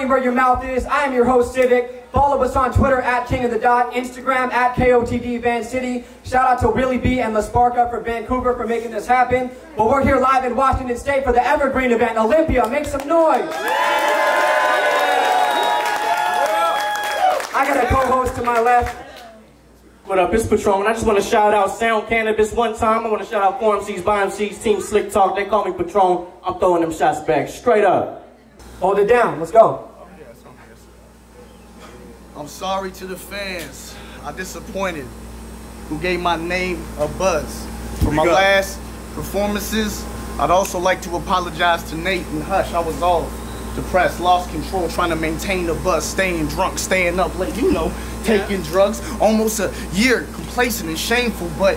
money where your mouth is. I am your host, Civic. Follow us on Twitter at King of the Dot, Instagram at KOTD Van City. Shout out to Willie B and La Sparka for Vancouver for making this happen. But we're here live in Washington State for the Evergreen event, Olympia. Make some noise. I got a co-host to my left. What up, it's Patron. I just want to shout out Sound Cannabis one time. I want to shout out 4MCs, ByMCs, Team Slick Talk. They call me Patron. I'm throwing them shots back. Straight up. Hold it down. Let's go. I'm sorry to the fans I disappointed who gave my name a buzz. For my last performances, I'd also like to apologize to Nate and Hush. I was all depressed, lost control, trying to maintain the buzz, staying drunk, staying up late, you know, taking drugs. Almost a year complacent and shameful, but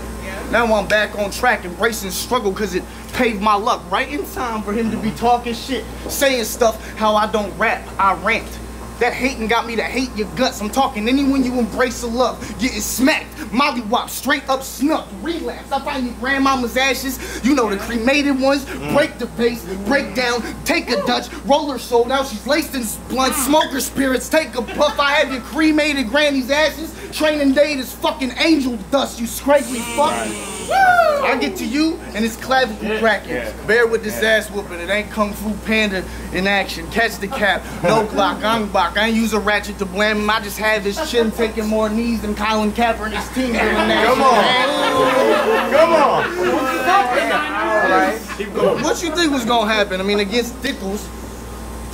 now I'm back on track, embracing struggle because it paved my luck. Right in time for him to be talking shit, saying stuff how I don't rap, I rant. That hating got me to hate your guts. I'm talking anyone you embrace a love, getting smacked, mollywop, straight up snuffed, relapse. I find your grandmama's ashes, you know the cremated ones, break the base, break down, take a Dutch, roll her soul, now she's laced in blunt, smoker spirits, take a puff. I have your cremated granny's ashes, training day is fucking angel dust, you scrapely fuck. I get to you and it's clavicle cracking. Bear with this ass whooping, it ain't Kung Fu Panda in action. Catch the cap, no Glock, I'm Bach. I ain't use a ratchet to blame him, I just have his chin taking more knees than Colin Kaepernick's team. Come on. What you think was gonna happen? I mean, against Dickles,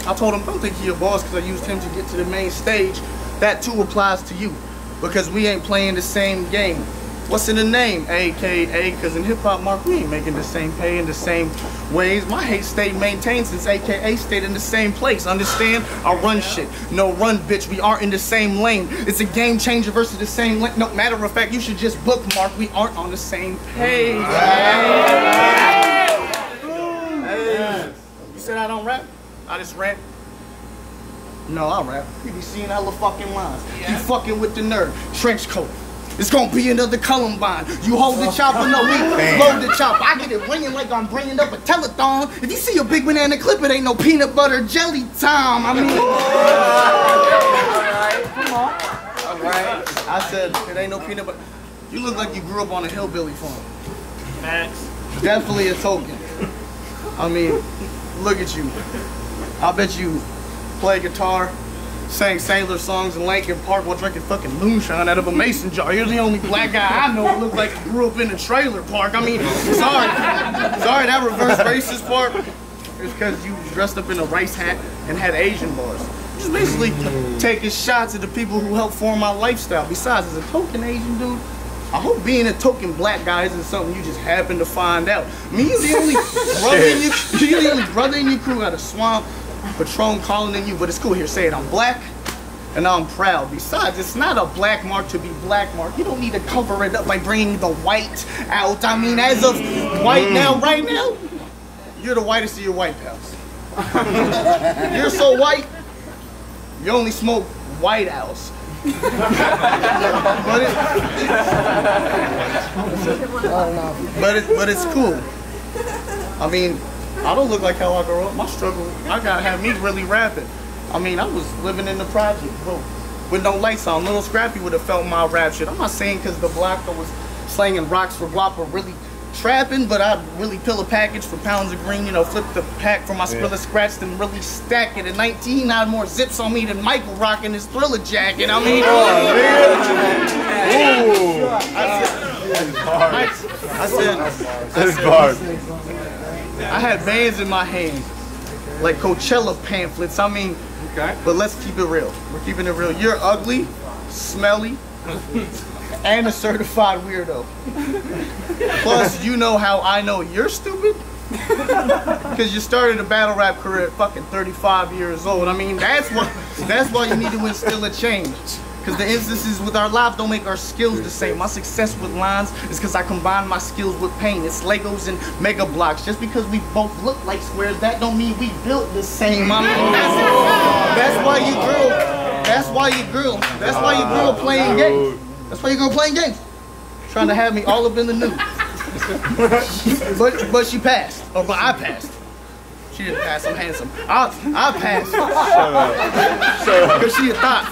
I told him, don't think he a boss because I used him to get to the main stage. That too applies to you because we ain't playing the same game. What's in the name? AKA, because in hip-hop, Mark, we ain't making the same pay in the same ways. My hate stayed maintained since AKA stayed in the same place. Understand? I run shit. No run, bitch. We aren't in the same lane. It's a game changer versus the same lane. No, matter of fact, you should just bookmark. We aren't on the same page. Hey. You said I don't rap? I just rap. No, I rap. You be seeing hella fucking lines. You fucking with the nerd. Trench coat. It's gonna be another Columbine. You hold the chopper, no, we load the chopper. I get it ringing like I'm bringing up a telethon. If you see a big banana clip, it ain't no peanut butter jelly time. I mean, come on. All right. I said it ain't no peanut butter. You look like you grew up on a hillbilly farm. Max. Definitely a token. I mean, look at you. I bet you play guitar, sang sailor songs in Lincoln Park while drinking fucking moonshine out of a mason jar. You're the only black guy I know who looks like he grew up in a trailer park. I mean, sorry, that reverse racist part is because you dressed up in a rice hat and had Asian bars. Just basically taking shots at the people who helped form my lifestyle. Besides, as a token Asian dude, I hope being a token black guy isn't something you just happen to find out. Me, you're the only brother in your crew out of swamp. Patron calling in you, but it's cool. Here, say it. I'm black and I'm proud. Besides, it's not a black mark to be black mark. You don't need to cover it up by bringing the white out. I mean, as of right now, you're the whitest of your white pals. You're so white, you only smoke White House. but it's cool. I mean, I don't look like how I grew up. My struggle, I gotta have me really rapping. I mean, I was living in the project, bro, with no lights on. Little Scrappy would have felt my rap shit. I'm not saying because the block that was slanging rocks for guap or really trapping, but I'd really peel a package for pounds of green, you know, flip the pack for my Skrilla scratch, then really stack it. At 19, I had more zips on me than Michael rocking his Thriller jacket. I mean, I had bands in my hand, like Coachella pamphlets. I mean, but let's keep it real. We're keeping it real. You're ugly, smelly, and a certified weirdo. Plus, you know how I know you're stupid? Because you started a battle rap career at fucking 35 years old. I mean, that's why you need to instill a change. Because the instances with our lives don't make our skills the same. My success with lines is because I combine my skills with pain. It's Legos and Mega Blocks. Just because we both look like squares, that don't mean we built the same. I mean, that's why you grew. That's why you grew. That's why you grew up playing games. That's why you go playing games. Trying to have me all up in the news. but she passed. Or but I passed. She didn't pass. I'm handsome. I'll pass. Shut up. Because she a thought.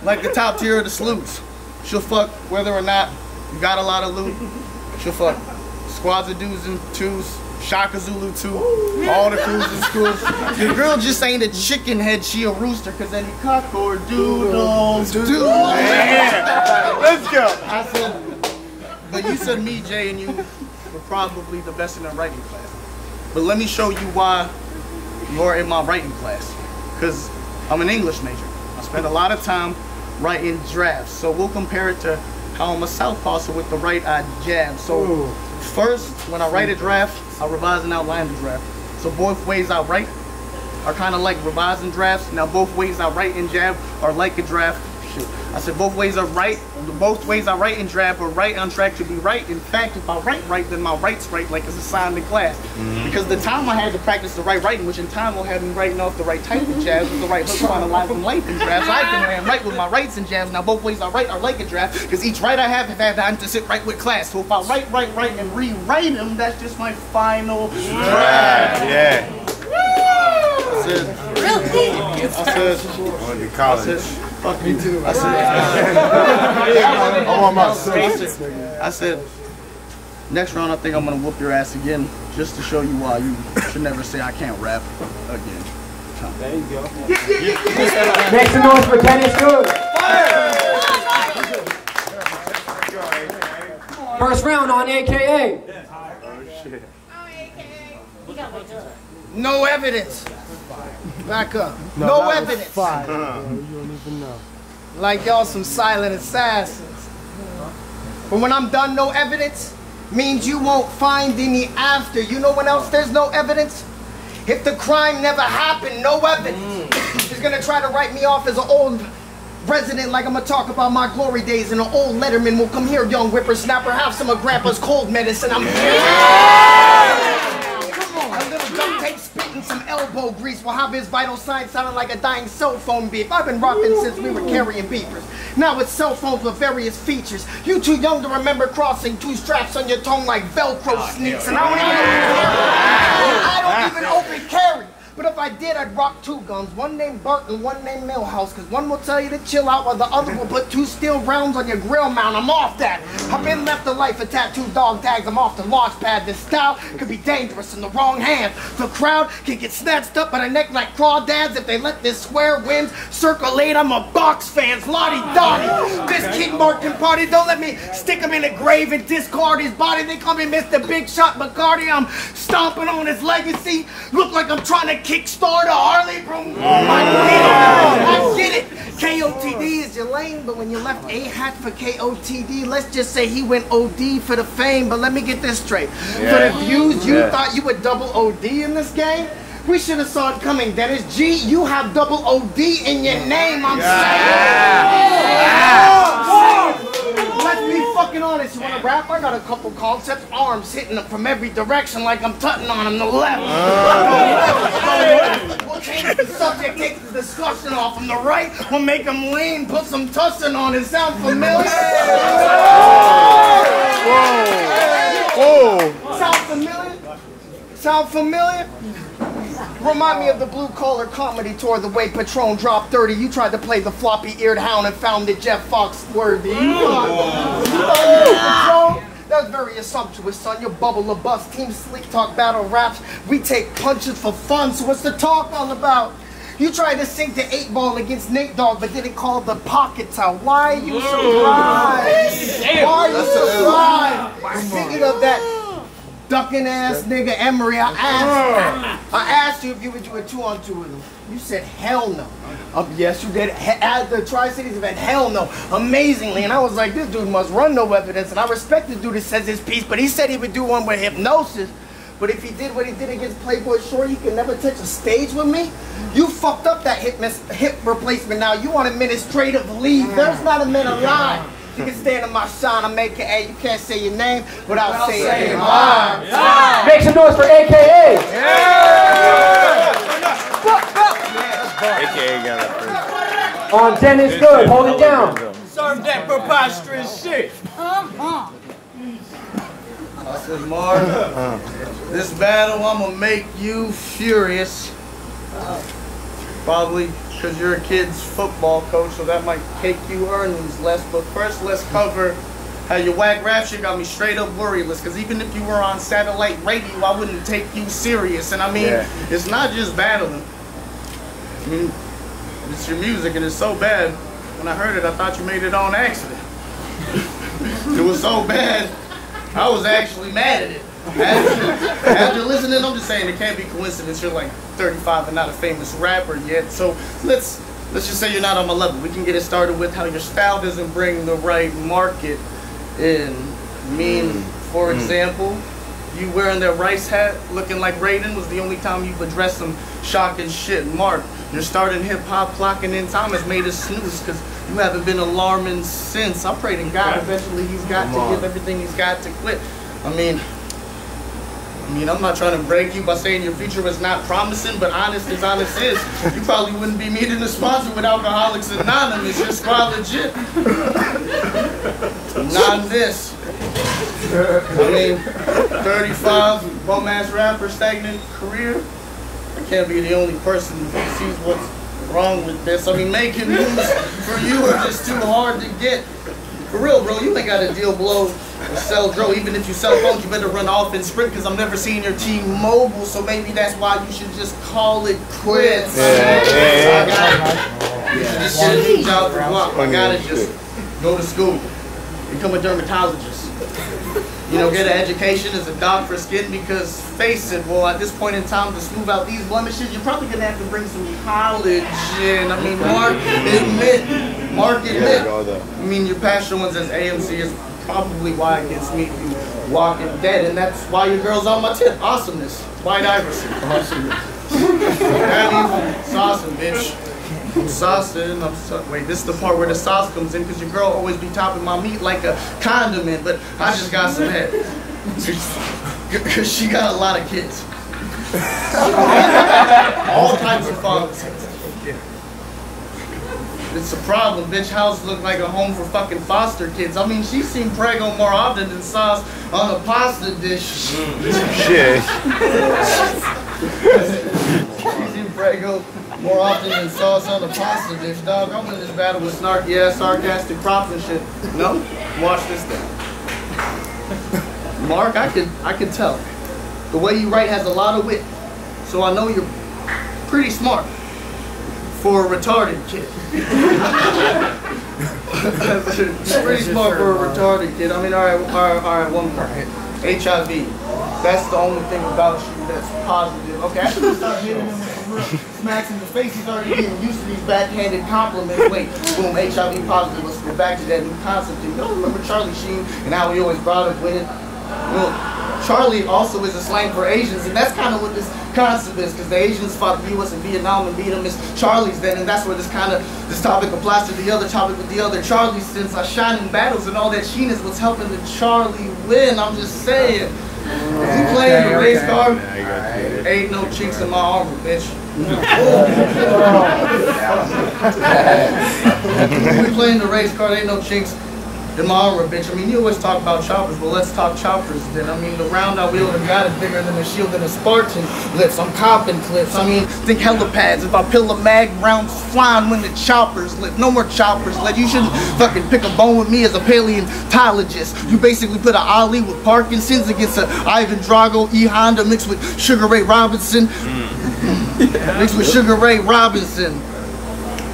Like the top tier of the sleuths. She'll fuck whether or not you got a lot of loot. She'll fuck squads of dudes and twos. Shaka Zulu too. All the crews in school. The girl just ain't a chicken head, she a rooster, cause any cock or doodles do. Yeah. Let's go. I said, but you said me, Jay, and you were probably the best in the writing class. But let me show you why you're in my writing class. Cause I'm an English major. I spend a lot of time writing drafts. So we'll compare it to how I'm a southpaw, so with the right I jab. So first, when I write a draft, I revise and outline the draft. So both ways I write are kind of like revising drafts. Now both ways I write and jab are like a draft. Shoot. I said both ways I write and jab are right on track to be right. In fact, if I write right, then my right's right, like it's assigned in class. Because the time I had to practice the right writing, which in time will have me writing off the right type of jabs with the right hook on the line from life and drafts. I can write with my rights and jabs. Now both ways I write are like a draft, because each right I have had time to sit right with class. So if I write, and rewrite them, that's just my final draft. Yeah. I said, fuck me too. I said, next round I think I'm gonna whoop your ass again, just to show you why you should never say I can't rap again. There you go. Make some noise for Tennis Good. First round on AKA. No evidence. Back up. No evidence. You don't even know. Like y'all some silent assassins. But when I'm done, no evidence means you won't find any after. You know when else there's no evidence? If the crime never happened, no evidence. He's gonna try to write me off as an old resident, like I'm gonna talk about my glory days, and an old letterman will come here, young whippersnapper, have some of grandpa's cold medicine. I'm a little duct tape spitting some elbow grease will have his vital signs sounding like a dying cell phone beep. I've been rocking since we were carrying beepers. Now it's cell phones with various features. You too young to remember crossing two straps on your tongue like Velcro sneaks, and I don't even open carry. But if I did, I'd rock two guns, one named Bart and one named Millhouse, because one will tell you to chill out while the other will put two steel rounds on your grill mount. I'm off that. I've been left the life of tattooed dog tags. I'm off the launch pad. This style could be dangerous in the wrong hands. The crowd can get snatched up by the neck like crawdads if they let this square wind circulate. I'm a box fan, Lottie Dottie. This King Martin party, don't let me stick him in a grave and discard his body. They call me Mr. Big Shot Bacardi. I'm stomping on his legacy. Look like I'm trying to kickstart a Harley Broom. I get it. KOTD is your lane, but when you left A hat for KOTD, let's just say he went OD for the fame. But let me get this straight. For the views, you thought you would double OD in this game? We should have saw it coming. Dennis G, you have double OD in your name. I'm saying. Let's be fucking honest. You wanna rap? I got a couple concepts. Arms hitting them from every direction like I'm tutting on them. The left. We'll change the subject, take the discussion off. From the right, we'll make him lean, put some tussin on it. Sound familiar? Whoa. Sound familiar? Sound familiar? Remind me of the blue collar comedy tour, the way Patron dropped 30. You tried to play the floppy eared hound and found it Jeff Fox worthy. You thought Patron? That's very assumptuous, son. Your bubble of bust, team sleek talk battle raps. We take punches for fun, so what's the talk all about? You tried to sink the 8-ball against Nate Dogg, but didn't call the pockets out. Why are you surprised? Why are you surprised? Speaking of that ducking ass nigga Emery, I asked you if you would do a 2-on-2 with him. You said hell no. Yes, you did. At the Tri-Cities event, hell no. Amazingly. And I was like, this dude must run no evidence. And I respect the dude that says his piece, but he said he would do one with hypnosis. But if he did what he did against Playboy Short, he could never touch a stage with me. You fucked up that hip replacement now. You on administrative leave. There's not a man alive. You can stand in my shine. I'm AKA. You can't say your name without saying mine. Yeah. Make some noise for AKA. Yeah. AKA got it first. On Dennis Good. Hold it down. Serve that preposterous shit. I said, Mark, this battle, I'm gonna make you furious. Probably because you're a kid's football coach, so that might take you earnings less. But first, let's cover how your whack rap shit got me straight up worryless. Because even if you were on satellite radio, I wouldn't take you serious. And I mean, it's not just battling. I mean, it's your music, and it's so bad. When I heard it, I thought you made it on accident. It was so bad, I was actually mad at it. After listening, I'm just saying it can't be coincidence. You're like 35 and not a famous rapper yet. So let's just say you're not on my level. We can get it started with how your style doesn't bring the right market in. I mean, for example, you wearing that rice hat looking like Raiden was the only time you've addressed some shocking shit. Mark, you're starting hip-hop, clocking in time has made us snooze because you haven't been alarming since. I pray to God eventually he's got to give everything he's got to quit. I mean, I'm not trying to break you by saying your future was not promising, but honest as honest is, you probably wouldn't be meeting a sponsor with Alcoholics Anonymous. Your squad legit. Not this. I mean, 35, bum-ass rapper, stagnant career. I can't be the only person who sees what's wrong with this. I mean, making moves for you are just too hard to get. For real, bro, you ain't got a deal below sell Dro. Even if you sell phones, you better run off and sprint because I'm never seeing your team mobile, so maybe that's why you should just call it quits. Just get a new job for block. I gotta just go to school, become a dermatologist. You know, get an education as a doc for skin because face it, well, at this point in time to smooth out these blemishes, you're probably gonna have to bring some college in. I mean, Mark, admit. I mean, your past showings as AMC is probably why it gets me through Walking Dead, and that's why your girl's on my tip. Awesomeness. White Iverson. Awesomeness. Saucing, bitch. I'm saucing. Wait, this is the part where the sauce comes in because your girl always be topping my meat like a condiment, but I just got some head. Because she got a lot of kids. All types of fathers. It's a problem, bitch. House look like a home for fucking foster kids. I mean, she's seen Prego more often than sauce on a pasta dish. Shit. She's seen Prego more often than sauce on a pasta dish, dog. I'm in this battle with snarky ass, sarcastic props and shit. No? Watch this thing. Mark, I could tell. The way you write has a lot of wit. So I know you're pretty smart. For a retarded kid. Pretty smart for a retarded kid. I mean, all right, one more. HIV. That's the only thing about you that's positive. Okay, after we start hitting him with some real smacks in the face, he's already getting used to these backhanded compliments. Wait, boom, HIV positive. Let's go back to that new concept. You don't remember Charlie Sheen and how he always brought up winning? Well, Charlie also is a slang for Asians, and that's kind of what this concept is, because the Asians fought the U.S. in Vietnam and beat them as Charlies then, and that's where this topic applies to the other topic with the other Charlies, since I shine in battles and all that sheen is what's helping the Charlie win. I'm just saying. You playing the race card? Ain't no chinks in my armor, bitch. We playing the race card, ain't no chinks in my armor, bitch. I mean, you always talk about choppers, but let's talk choppers then. I mean, the round I wield, God is bigger than a shield and a Spartan lips. I'm copping clips. I mean, think helipads. If I pill a mag, rounds flying when the choppers lit. No more choppers lit. You shouldn't fucking pick a bone with me as a paleontologist. You basically put an Ali with Parkinson's against an Ivan Drago E Honda mixed with Sugar Ray Robinson. Mixed with Sugar Ray Robinson.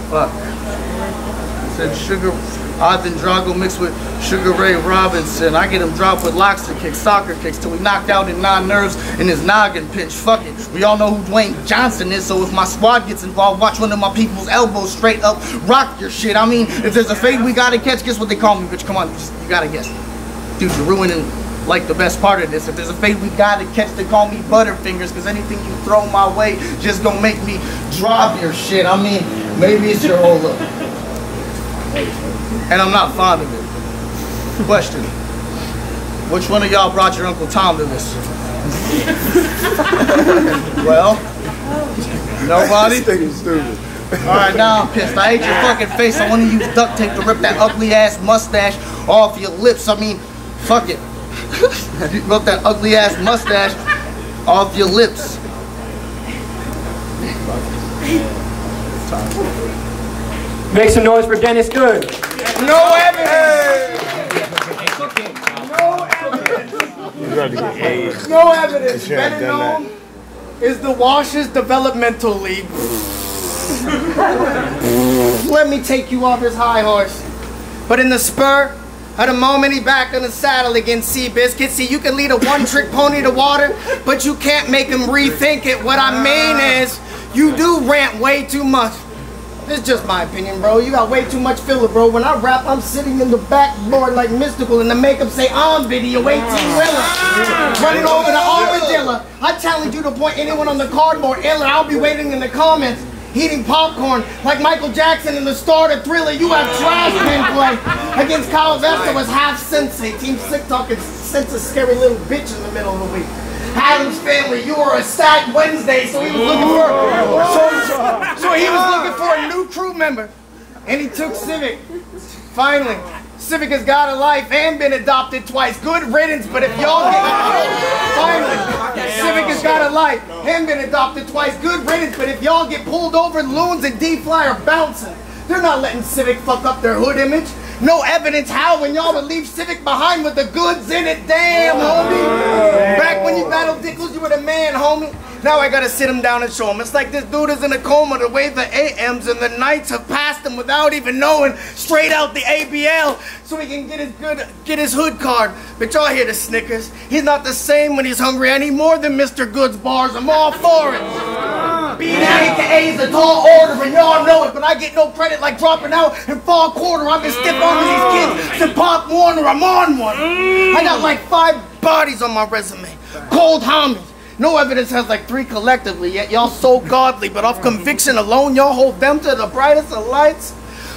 Fuck. I said Sugar... Ivan Drago mixed with Sugar Ray Robinson. I get him dropped with locks and kicks, soccer kicks, till he knocked out in 9 nerves in his noggin pinch. Fuck it. We all know who Dwayne Johnson is, so if my squad gets involved, watch one of my people's elbows straight up rock your shit. I mean, if there's a fade we gotta catch, guess what they call me, bitch? Come on, you gotta guess. Dude, you're ruining, like, the best part of this. If there's a fade we gotta catch, they call me Butterfingers, because anything you throw my way just gonna make me drop your shit. I mean, maybe it's your whole look. And I'm not fond of it. Question. Which one of y'all brought your Uncle Tom to this? Well, nobody? Stupid. Alright, now I'm pissed. I hate your fucking face. I want to use duct tape to rip that ugly ass mustache off your lips. I mean, fuck it. Rub that ugly ass mustache off your lips. Make some noise for Dennis Good. No evidence. No evidence. Better known is the Washers Developmental League. Let me take you off his high horse. But in the spur, at the moment he back on the saddle against Seabiscuit. See, you can lead a one-trick pony to water, but you can't make him rethink it. What I mean is, you do rant way too much. This is just my opinion, bro. You got way too much filler, bro. When I rap, I'm sitting in the backboard like Mystical, and the makeup say on video 18-wheeler. Running over the armadillo. I challenge you to point anyone on the cardboard iller. I'll be waiting in the comments, eating popcorn like Michael Jackson in the start of Thriller. You have trash men play against Kyle Vesta was half sensei. Team Slick talking sense a scary little bitch in the middle of the week. Adam's family, you were a Stack Wednesday, so he was looking for a new crew member, and he took Civic. Finally, Civic has got a life and been adopted twice. Good riddance, but if y'all get Civic has got a life and been adopted twice. Good riddance, but if y'all get pulled over, loons and D-Fly are bouncing. They're not letting Civic fuck up their hood image. No evidence how when y'all would leave Civic behind with the goods in it. Damn, homie. Back when you battled Dickles, you were the man, homie. Now I gotta sit him down and show him. It's like this dude is in a coma the way the AMs and the nights have passed him without even knowing. Straight out the ABL so he can get his hood card. But y'all hear the snickers. He's not the same when he's hungry. I need more than Mr. Good's bars. I'm all for it. Being AKA is a tall order and y'all know it, but I get no credit like dropping out in fall quarter. I've been stiff arming these kids to Pop Warner. I'm on one. I got like 5 bodies on my resume. Cold homies. No evidence has like 3 collectively, yet y'all so godly, but off conviction alone, y'all hold them to the brightest of lights?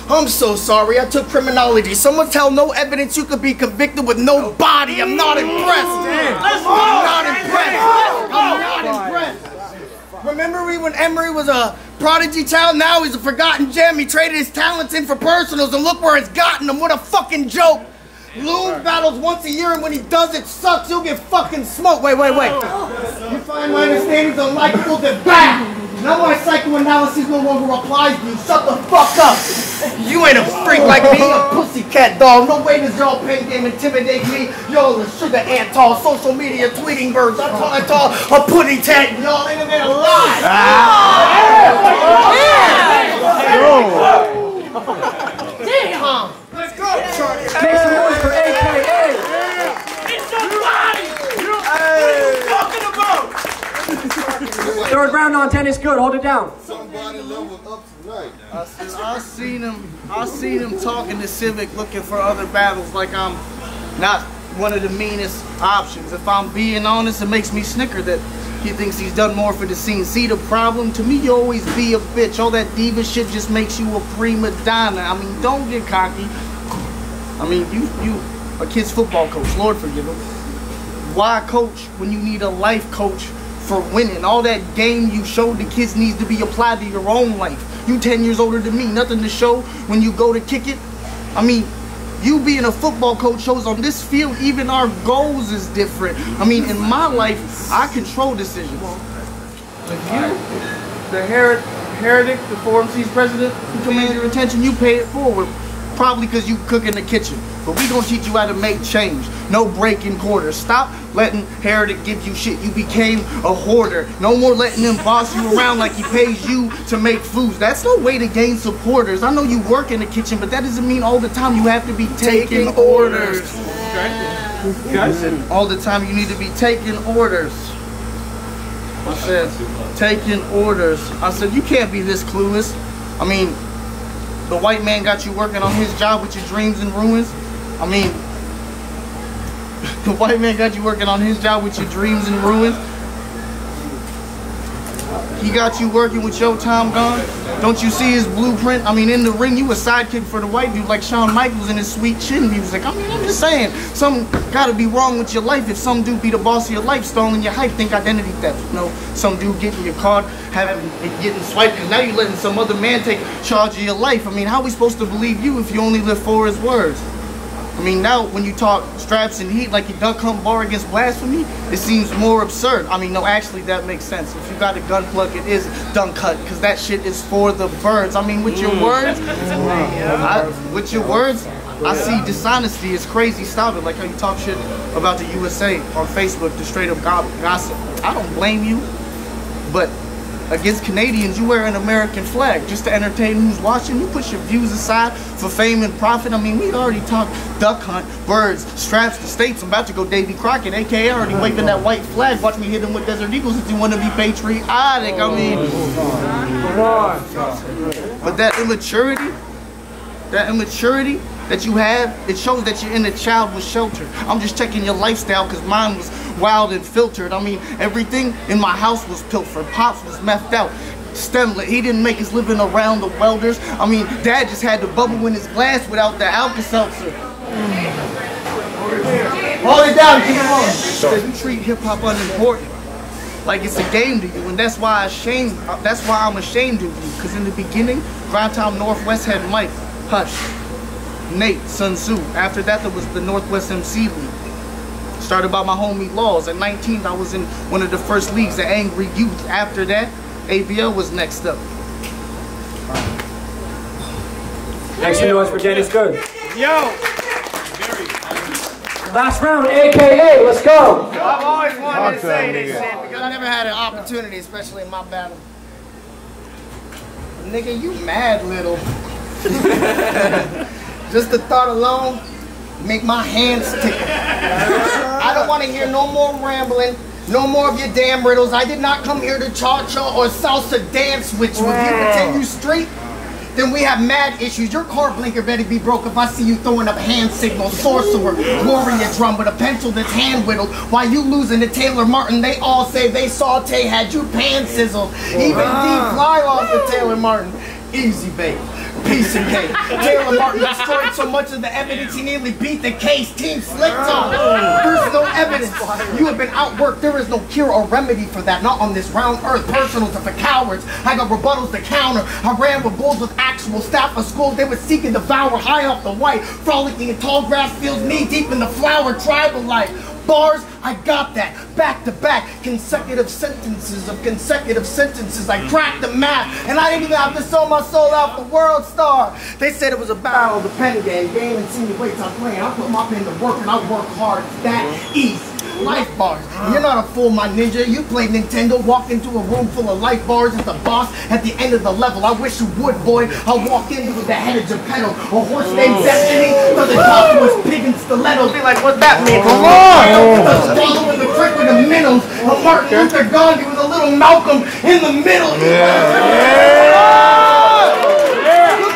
I'm so sorry, I took criminology. Someone tell no evidence you could be convicted with no body. I'm not impressed. I'm not impressed. Remember when Emery was a prodigy child? Now he's a forgotten gem. He traded his talents in for personals, and look where it's gotten him. What a fucking joke. Loon battles once a year, and when he does, it sucks. You'll get fucking smoked. Wait. You find my understandings unlikable, then bang! Now my psychoanalysis no longer applies to you. Shut the fuck up. You ain't a freak like me, a pussycat dog. No way does y'all pain game intimidate me. Y'all are sugar ant tall, social media tweeting birds. I tall a putty tat. Y'all internet alive. Damn. Let's go, Charlie. Make some noise for AKA. It's your body. What are you talking about? Third round on Dennis Good. Hold it down. Somebody level up tonight. I seen him talking to Civic, looking for other battles like I'm not one of the meanest options. If I'm being honest, it makes me snicker that he thinks he's done more for the scene. See the problem? To me, you always be a bitch. All that diva shit just makes you a prima donna. I mean, don't get cocky. I mean, you a kid's football coach. Lord forgive him. Why coach when you need a life coach for winning? All that game you showed the kids needs to be applied to your own life. You 10 years older than me. Nothing to show when you go to kick it. I mean, you being a football coach shows on this field, even our goals is different. I mean, in my life, I control decisions. If you, the heretic, the Forum C's president, who commands your attention, you pay it forward. Probably because you cook in the kitchen. But we gonna teach you how to make change. No breaking quarters. Stop letting Heretic give you shit. You became a hoarder. No more letting him boss you around like he pays you to make foods. That's no way to gain supporters. I know you work in the kitchen, but that doesn't mean all the time you have to be taking orders. All the time you need to be taking orders. I said, taking orders. I said, you can't be this clueless. I mean, the white man got you working on his job with your dreams in ruins. I mean, the white man got you working on his job with your dreams in ruins. He got you working with your time gone. Don't you see his blueprint? I mean, in the ring, you a sidekick for the white dude like Shawn Michaels in his sweet chin music. I mean, I'm just saying, something gotta be wrong with your life if some dude be the boss of your life, stalling your hype, think identity theft. No, some dude getting your card, getting swiped, because now you're letting some other man take charge of your life. I mean, how are we supposed to believe you if you only live for his words? I mean, now when you talk straps and heat, like your dunk hunt bar against blasphemy, it seems more absurd. I mean, no, actually that makes sense. If you got a gun plug, it is dunk cut, because that shit is for the birds. I mean, with your words, I see dishonesty is crazy. Stop it. Like how you talk shit about the USA on Facebook, the straight up gossip. I don't blame you, but against Canadians, you wear an American flag just to entertain who's watching. You put your views aside for fame and profit. I mean, we already talked duck hunt, birds, straps, the states. I'm about to go Davy Crockett, aka already waving that white flag. Watch me hit him with Desert Eagles if you want to be patriotic. I mean, but that immaturity that you have, it shows that you're in a childless shelter. I'm just checking your lifestyle because mine was wild and filtered. I mean, everything in my house was pilfered. Pops was methed out. Stemlet, he didn't make his living around the welders. I mean, Dad just had the bubble in his glass without the Alka-Seltzer. Hold it down, keep it on. Because you treat hip-hop unimportant, like it's a game to you, and that's why I'm ashamed of you. Because in the beginning, Grindtown Northwest had Mike, Hush, Nate, Sun Tzu. After that, there was the Northwest MC League. Started by my homie Laws. At 19, I was in one of the first leagues, the Angry Youth. After that, ABL was next up. Make some noise for Dennis Good. Yo! Last round, AKA, let's go. I've always wanted to say this shit because I never had an opportunity, especially in my battle. Nigga, you mad little. Just the thought alone make my hands tickle. I don't want to hear no more rambling, no more of your damn riddles. I did not come here to cha-cha or salsa dance with you. If you pretend you street, then we have mad issues. Your car blinker better be broke if I see you throwing up hand signals, sorcerer, warrior drum with a pencil that's hand whittled. While you losing to Taylor Martin, they all say they saute had you pan sizzled. Even D fly off of Taylor Martin. Easy, babe. Piece of cake. Taylor Martin destroyed so much of the evidence he nearly beat the case. Team Slick Talk. There's no evidence. You have been outworked. There is no cure or remedy for that. Not on this round earth. Personals are for cowards. I got rebuttals to counter. I ran with bulls with actual staff of schools. They would seek and devour high off the white. Frolicking in tall grass fields, knee deep in the flower tribal life. Bars, I got that. Back to back, consecutive sentences of consecutive sentences. I cracked the math, and I didn't even have to sell my soul out for World Star. They said it was a battle of the pen game. Game insinuates I'm playing. I put my pen to work, and I work hard. That easy. Life bars. You're not a fool, my ninja. You play Nintendo, walk into a room full of life bars as the boss at the end of the level. I wish you would, boy. I'll walk in with the head of Geppetto. A horse named Destiny. So the top was pig and stilettos. Be like, what's that mean? Come on! The swallow and the trick with the minnows. A Martin Luther Gandhi with a little Malcolm in the middle. Come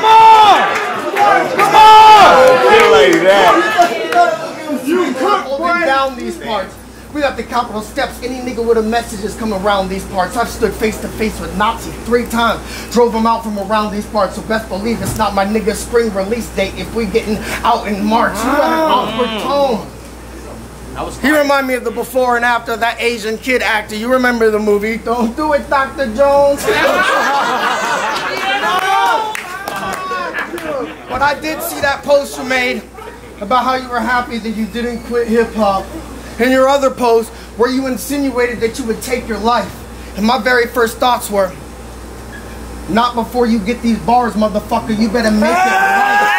on! Come on! Like that. You could down these parts. We got the Capitol steps. Any nigga with a message is coming around these parts. I've stood face to face with Nazis 3 times. Drove them out from around these parts. So best believe it's not my nigga's spring release date if we getting out in March. You got an awkward tone. He remind me of the before and after of that Asian kid actor. You remember the movie? Don't do it, Dr. Jones. But I did see that post you made about how you were happy that you didn't quit hip-hop. And your other post where you insinuated that you would take your life. And my very first thoughts were, not before you get these bars, motherfucker. You better make it right.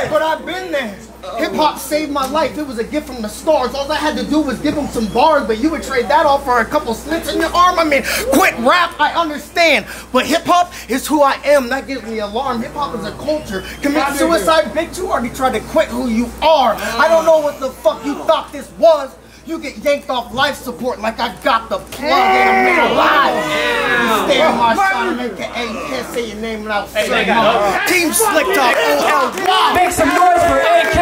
But I've been there. Hip-hop saved my life. It was a gift from the stars. All I had to do was give him some bars, but you would trade that off for a couple slits in your arm. I mean, quit rap, I understand. But hip-hop is who I am. That gives me alarm. Hip-hop is a culture. Commit suicide, bitch. You already tried to quit who you are. I don't know what the fuck you thought this was. You get yanked off life support like I got the plug and I'm made alive. You stay on my side, aka you can't say your name without saying no. Team Slick Talk, OLY. Make some noise for AK.